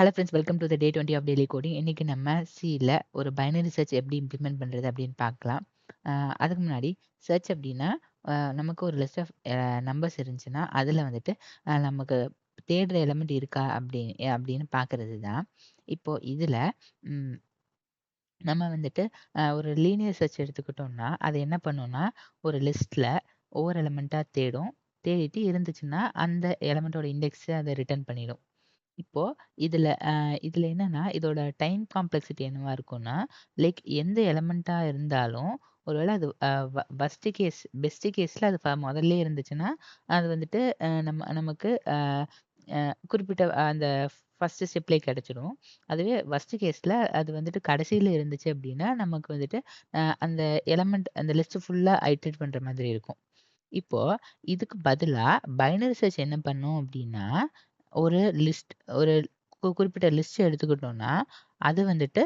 Hello friends, welcome to the day 20 of daily coding. இன்னைக்கு நம்ம சியில் ஒரு பைனரி சர்ச் எப்படி இம்ப்ளிமெண்ட் பண்ணுறது அப்படின்னு பார்க்கலாம். அதுக்கு முன்னாடி சர்ச் அப்படின்னா நமக்கு ஒரு லிஸ்ட் ஆஃப் நம்பர்ஸ் இருந்துச்சுன்னா அதில் வந்துட்டு நமக்கு தேடுற எலமெண்ட் இருக்கா அப்படின்னு பார்க்கறது தான். இப்போ இதில் நம்ம வந்துட்டு ஒரு லீனியர் சர்ச் எடுத்துக்கிட்டோம்னா அது என்ன பண்ணும்னா ஒரு லிஸ்ட்டில் ஒவ்வொரு எலமெண்ட்டாக தேடும். தேடிட்டு இருந்துச்சுன்னா அந்த எலமெண்ட்டோட இண்டெக்ஸை அதை ரிட்டர்ன் பண்ணிடும். இப்போ இதுல என்னன்னா இதோட டைம் காம்ப்ளெக்சிட்டி என்னவா இருக்கும்னா லைக் எந்த எலமெண்ட்டா இருந்தாலும் ஒருவேளை அது ஃபர்ஸ்ட் கேஸ் பெஸ்ட் கேஸ்ல அது முதல்ல இருந்துச்சுன்னா அது வந்துட்டு நமக்கு குறிப்பிட்ட அந்த ஃபர்ஸ்ட் ஸ்டெப்லேயே கிடைச்சிடும். அதுவே ஃபர்ஸ்ட் கேஸ்ல அது வந்துட்டு கடைசியில இருந்துச்சு அப்படின்னா நமக்கு வந்துட்டு அந்த எலமெண்ட் அந்த லிஸ்ட் ஃபுல்லா ஐட்ரேட் பண்ற மாதிரி இருக்கும். இப்போ இதுக்கு பதிலா பைனரி சர்ச் என்ன பண்ணும் அப்படின்னா ஒரு லிஸ்ட் ஒரு குறிப்பிட்ட லிஸ்ட் எடுத்துக்கிட்டோம்னா அது வந்துட்டு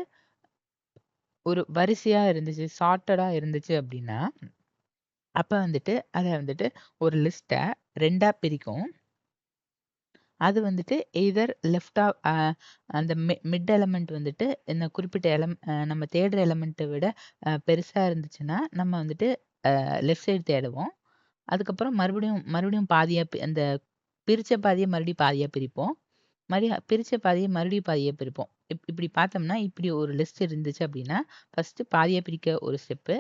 ஒரு வரிசையா இருந்துச்சு, சார்ட்டடா இருந்துச்சு அப்படின்னா அப்ப வந்துட்டு அதை வந்துட்டு ஒரு லிஸ்ட்டை ரெண்டா பிரிக்கும். அது வந்துட்டு எய்தர் லெஃப்டா அந்த மிட் எலமெண்ட் வந்துட்டு இந்த குறிப்பிட்ட நம்ம தேடுற எலமெண்ட்டை விட பெருசா இருந்துச்சுன்னா நம்ம வந்துட்டு லெஃப்ட் சைடு தேடுவோம். அதுக்கப்புறம் மறுபடியும் மறுபடியும் பாதியா அந்த பிரிச்ச பாதியை மறுபடியும் பாதியா பிரிப்போம். பிரிச்ச பாதியை மறுபடியும் பாதியா பிரிப்போம். இப்படி பார்த்தோம்னா இப்படி ஒரு லிஸ்ட் இருந்துச்சு அப்படின்னா ஃபர்ஸ்ட் பாதியா பிரிக்க ஒரு ஸ்டெப்பு,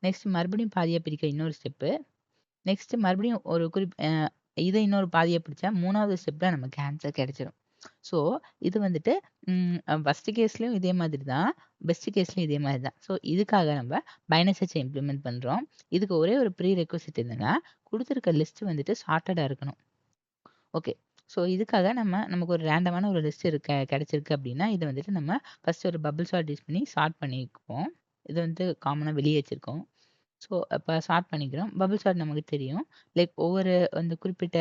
நெக்ஸ்ட் மறுபடியும் பாதியா பிரிக்க இன்னொரு ஸ்டெப்பு, நெக்ஸ்ட் மறுபடியும் ஒரு இதை இன்னொரு பாதியா பிரிச்சா 3வது ஸ்டெப்ல நமக்கு ஆன்சர் கிடைச்சிடும். ஸோ இது வந்துட்டு ஃபர்ஸ்ட் கேஸ்லயும் இதே மாதிரி தான், பெஸ்ட் கேஸ்லயும் இதே மாதிரி தான். ஸோ இதுக்காக நம்ம பைனரி சர்ச்சை இம்ப்ளிமெண்ட் பண்றோம். இதுக்கு ஒரே ஒரு ப்ரீ ரெக்வசிட் என்னன்னா கொடுத்துருக்க லிஸ்ட் வந்துட்டு சார்ட்டடா இருக்கணும். ஓகே. ஸோ இதுக்காக நமக்கு ஒரு ரேண்டமான ஒரு லிஸ்ட் கிடைச்சிருக்கு அப்படின்னா இதை வந்துட்டு நம்ம ஃபர்ஸ்ட் ஒரு பபிள் சார்ட் யூஸ் பண்ணி சார்ட் பண்ணிக்குவோம். இது வந்து காமனாக வெளியே வச்சிருக்கோம். ஸோ இப்போ சார்ட் பண்ணிக்கிறோம். பபிள் சார்ட் நமக்கு தெரியும். லைக் ஒவ்வொரு அந்த குறிப்பிட்ட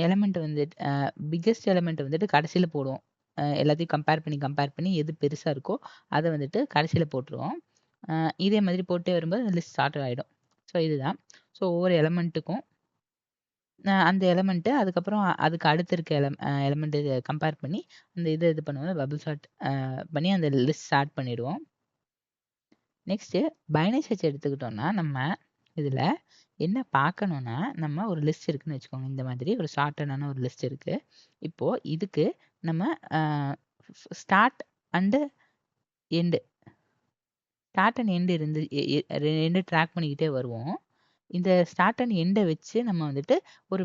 எலமெண்ட் வந்துட்டு பிக்கெஸ்ட் எலமெண்ட் வந்துட்டு கடைசியில் போடுவோம். எல்லாத்தையும் கம்பேர் பண்ணி எது பெருசாக இருக்கோ அதை வந்துட்டு கடைசியில் போட்டுருவோம். இதே மாதிரி போட்டே வரும்போது அந்த லிஸ்ட் ஸ்டார்ட் ஆகிடும். ஸோ இதுதான். ஸோ ஒவ்வொரு எலமெண்ட்டுக்கும் அந்த எலமெண்ட்டு அதுக்கப்புறம் அதுக்கு அடுத்து இருக்க எலமெண்ட் கம்பேர் பண்ணி அந்த இது பண்ணுவோம். பபிள் சார்ட் பண்ணி அந்த லிஸ்ட் ஸ்டார்ட் பண்ணிடுவோம். நெக்ஸ்ட்டு பைனரி சர்ச் எடுத்துக்கிட்டோம்னா நம்ம இதில் என்ன பார்க்கணும்னா நம்ம ஒரு லிஸ்ட் இருக்குன்னு வச்சுக்கோங்க. இந்த மாதிரி ஒரு ஷார்ட்டடான ஒரு லிஸ்ட் இருக்கு. இப்போ இதுக்கு நம்ம start and end start and end இருந்து ரெண்டு ட்ராக் பண்ணிக்கிட்டே வருவோம். இந்த ஸ்டார்ட் அண்ட் எண்டை வச்சு நம்ம வந்துட்டு ஒரு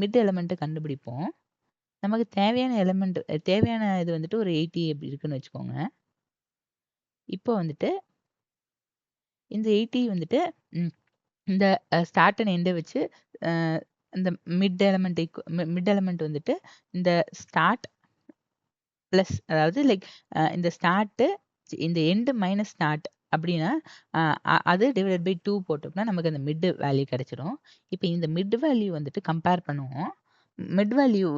மிட் எலமெண்ட்டை கண்டுபிடிப்போம். நமக்கு தேவையான இது வந்துட்டு ஒரு 80 எப்படி இருக்குன்னு வச்சுக்கோங்க. இப்போ வந்துட்டு இந்த 80 வந்துட்டு இந்த ஸ்டார்ட் அண்ட் எண்டை வச்சு இந்த மிட் எலமெண்ட் வந்துட்டு இந்த ஸ்டார்ட் ப்ளஸ் அதாவது லைக் இந்த ஸ்டார்ட்டு இந்த எண்டு மைனஸ் ஸ்டார்ட் அப்படின்னா அது டிவைடட் பை 2 போட்டோம்னா நமக்கு அந்த மிட் வேல்யூ கிடைச்சிடும். இப்போ இந்த மிட் வேல்யூ வந்துட்டு கம்பேர் பண்ணுவோம். மிட் வேல்யூ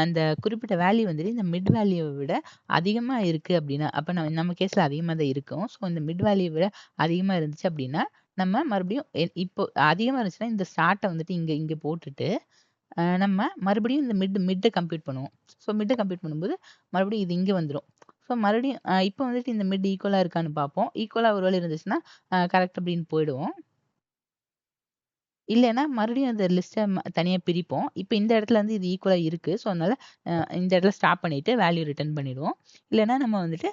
அந்த குறிப்பிட்ட வேல்யூ வந்துட்டு இந்த மிட் வேல்யூவை விட அதிகமாக இருக்குது அப்படின்னா அப்போ நம்ம கேஸில் அதிகமாக தான் இருக்கும். ஸோ இந்த மிட் வேல்யூ விட அதிகமாக இருந்துச்சு அப்படின்னா நம்ம மறுபடியும் இப்போ அதிகமாக இருந்துச்சுன்னா இந்த ஸ்டார்ட்டை வந்துட்டு இங்கே போட்டுட்டு நம்ம மறுபடியும் இந்த மிட்டை கம்ப்யூட் பண்ணுவோம். ஸோ மிட்டை கம்ப்யூட் பண்ணும்போது மறுபடியும் இது இங்கே வந்துடும். ஸோ மறுபடியும் இப்போ வந்துட்டு இந்த மிட் ஈக்குவலாக இருக்கான்னு பார்ப்போம். ஈக்குவலாக ஒரு வேளை இருந்துச்சுன்னா கரெக்ட் அப்படின்னு போயிடுவோம். இல்லைன்னா மறுபடியும் அந்த லிஸ்ட்டை தனியாக பிரிப்போம். இப்போ இந்த இடத்துல வந்து இது ஈக்குவலாக இருக்குது. ஸோ அதனால இந்த இடத்துல ஸ்டாப் பண்ணிட்டு வேல்யூ ரிட்டர்ன் பண்ணிடுவோம். இல்லைன்னா நம்ம வந்துட்டு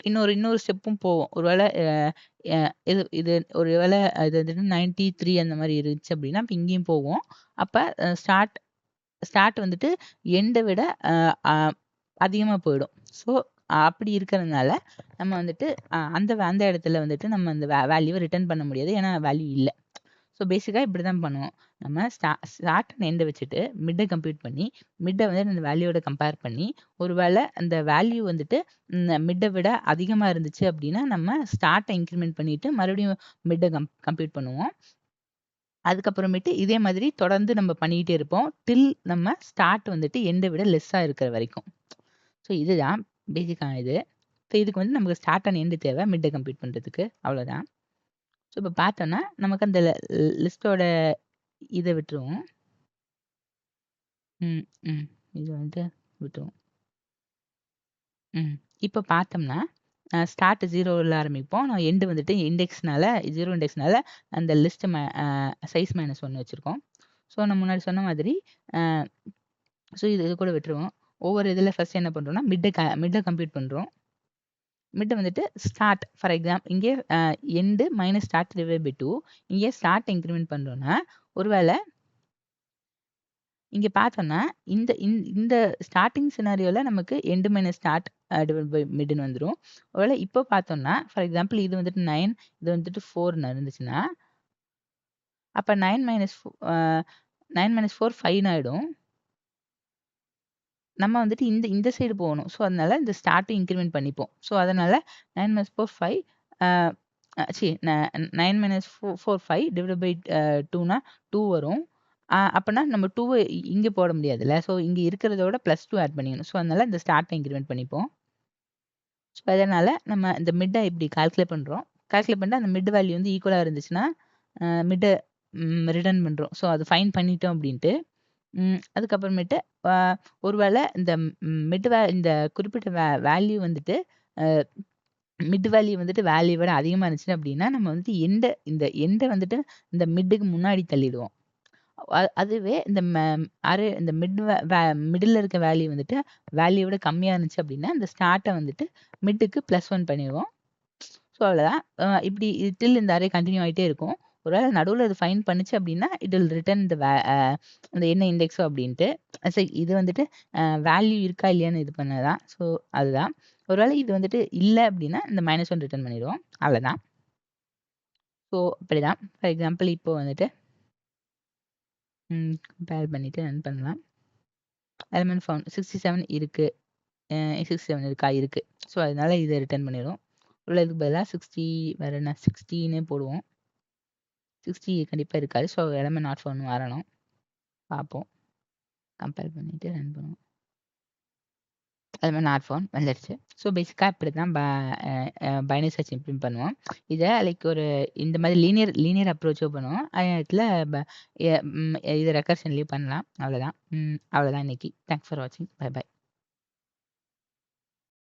இன்னொரு ஸ்டெப்பும் போவோம். ஒருவேளை இது இது ஒரு வேளை இது வந்துட்டு 93 அந்த மாதிரி இருந்துச்சு அப்படின்னா அப்போ இங்கேயும் போவோம். அப்போ ஸ்டார்ட் வந்துட்டு எண்டை விட அதிகமாக போயிடும். ஸோ அப்படி இருக்கிறதுனால நம்ம வந்துட்டு அந்த இடத்துல வந்துட்டு நம்ம அந்த வேல்யூவை ரிட்டர்ன் பண்ண முடியாது. ஏன்னா வேல்யூ இல்லை. ஸோ பேசிக்காக இப்படி தான் பண்ணுவோம். நம்ம ஸ்டார்ட் அண்ட் எண்டை வச்சுட்டு மிட்டை கம்ப்யூட் பண்ணி மிட்டை வந்து அந்த வேல்யூவோட கம்பேர் பண்ணி ஒருவேளை அந்த வேல்யூ வந்துட்டு மிட்டை விட அதிகமாக இருந்துச்சு அப்படின்னா நம்ம ஸ்டார்ட்டை இன்க்ரிமெண்ட் பண்ணிட்டு மறுபடியும் மிட்டை கம்ப்யூட் பண்ணுவோம். அதுக்கப்புறமேட்டு இதே மாதிரி தொடர்ந்து நம்ம பண்ணிக்கிட்டே இருப்போம் டில் நம்ம ஸ்டார்ட் வந்துட்டு எண்டை விட லெஸ்ஸாக இருக்கிற வரைக்கும். ஸோ இதுதான் பேசிக்கான இது. ஸோ இதுக்கு வந்து நமக்கு ஸ்டார்ட் அண்ட் எண்டு தேவை மிட்டை கம்ப்யூட் பண்ணுறதுக்கு, அவ்வளோதான். ஸோ இப்போ பார்த்தோன்னா நமக்கு அந்த லிஸ்ட்டோட இதை விட்டுருவோம். இது வந்துட்டு விட்டுருவோம். இப்போ பார்த்தோம்னா ஸ்டார்ட் 0ல ஆரம்பிப்போம். நான் எண்டு வந்துட்டு இண்டெக்ஸ்னால 0 இண்டெக்ஸ்னால அந்த லிஸ்ட் சைஸ் -1 வச்சிருக்கோம். ஸோ நான் முன்னாடி சொன்ன மாதிரி ஸோ இது கூட விட்டுருவோம். ஒவ்வொரு இதில் ஃபர்ஸ்ட் என்ன பண்ணுறோம்னா மிட்டை கம்ப்யூட் பண்ணுறோம். மிட் வந்துட்டு ஸ்டார்ட் ஃபார் எக்ஸாம்பிள் இங்கே end minus start divide by 2 இங்கே ஸ்டார்ட் இன்க்ரிமெண்ட் பண்ணுறோன்னா ஒருவேளை இங்கே பார்த்தோம்னா இந்த ஸ்டார்டிங் சினாரியோவில் நமக்கு end minus start divide by மிட்னு வந்துடும். ஒருவேளை இப்போ பார்த்தோம்னா ஃபார் எக்ஸாம்பிள் இது வந்துட்டு 9 இது வந்துட்டு 4ன்னு இருந்துச்சுன்னா அப்போ 9 மைனஸ் 4 5ன்னு ஆகிடும். நம்ம வந்துட்டு இந்த சைடு போகணும். ஸோ அதனால இந்த ஸ்டார்ட்டை இன்க்ரிமெண்ட் பண்ணிப்போம். ஸோ அதனால 9 மைனஸ் 4 5 சி 9 மைனஸ் 4 5 டிவைட் பை 2னா 2 வரும். அப்போனா நம்ம 2 இங்கே போட முடியாதுல்ல. ஸோ இங்கே இருக்கிறதோட +2 ஆட் பண்ணிக்கணும். ஸோ அதனால இந்த ஸ்டார்ட்டை இன்க்ரிமெண்ட் பண்ணிப்போம். ஸோ அதனால நம்ம இந்த மிட்டை இப்படி கால்குலேட் பண்ணுறோம். கால்குலேட் பண்ணிட்டு அந்த மிட் வேல்யூ வந்து ஈக்குவலாக இருந்துச்சுன்னா மிட்டை ரிட்டர்ன் பண்ணுறோம். ஸோ அது ஃபைன் பண்ணிட்டோம் அப்படின்ட்டு. அதுக்கப்புறமேட்டு ஒருவேளை இந்த இந்த குறிப்பிட்ட வேல்யூ வந்துட்டு மிட் வேல்யூ வந்துட்டு வேல்யூ விட அதிகமாக இருந்துச்சு அப்படின்னா நம்ம வந்து எண்டை வந்துட்டு இந்த மிட்டுக்கு முன்னாடி தள்ளிடுவோம். அதுவே இந்த மிடில் இருக்க வேல்யூ வந்துட்டு வேல்யூ விட கம்மியாக இருந்துச்சு அப்படின்னா இந்த ஸ்டார்ட்டை வந்துட்டு மிட்டுக்கு +1 பண்ணிடுவோம். ஸோ அவ்வளோதான். இப்படி டில் இந்த அரே கண்டினியூ ஆகிட்டே இருக்கும். ஒருவேளை நடுவில் இது ஃபைன் பண்ணுச்சு அப்படின்னா இட் வில் ரிட்டர்ன் அந்த என்ன இண்டெக்ஸோ அப்படின்ட்டு. சரி இது வந்துட்டு வேல்யூ இருக்கா இல்லையான்னு இது பண்ணதான். ஸோ அதுதான். ஒருவேளை இது வந்துட்டு இல்லை அப்படின்னா இந்த -1 ரிட்டர்ன் பண்ணிடுவோம். அவ்வளோதான். ஸோ அப்படிதான். ஃபார் எக்ஸாம்பிள் இப்போ வந்துட்டு கம்பேர் பண்ணிட்டு ரன் பண்ணலாம். எலிமெண்ட் ஃபவுண்ட் 67 இருக்கு. 67 இருக்கா இருக்கு. ஸோ அதனால இதை ரிட்டர்ன் பண்ணிடுவோம். இதுக்கு பதிலாக 60 வேறு என்ன 60ன்னு போடுவோம். 60 கண்டிப்பாக இருக்காது. ஸோ எலிமெண்ட் நாட் ஃபவுண்ட் வரணும். பார்ப்போம். கம்பேர் பண்ணிவிட்டு ரன் பண்ணுவோம். எலிமெண்ட் நாட் ஃபவுண்ட் வந்துடுச்சு. ஸோ பேசிக்காக இப்படி தான் பைனரி சர்ச் இம்ப்ளிமெண்ட் பண்ணுவோம். இதை லைக் ஒரு இந்த மாதிரி லீனியர் அப்ரோச்சோ பண்ணுவோம். அதே நேரத்தில் இது ரெக்கர்ஷன்லேயும் பண்ணலாம். அவ்வளோதான் இன்னைக்கு. தேங்க்ஸ் ஃபார் வாட்சிங். Bye by.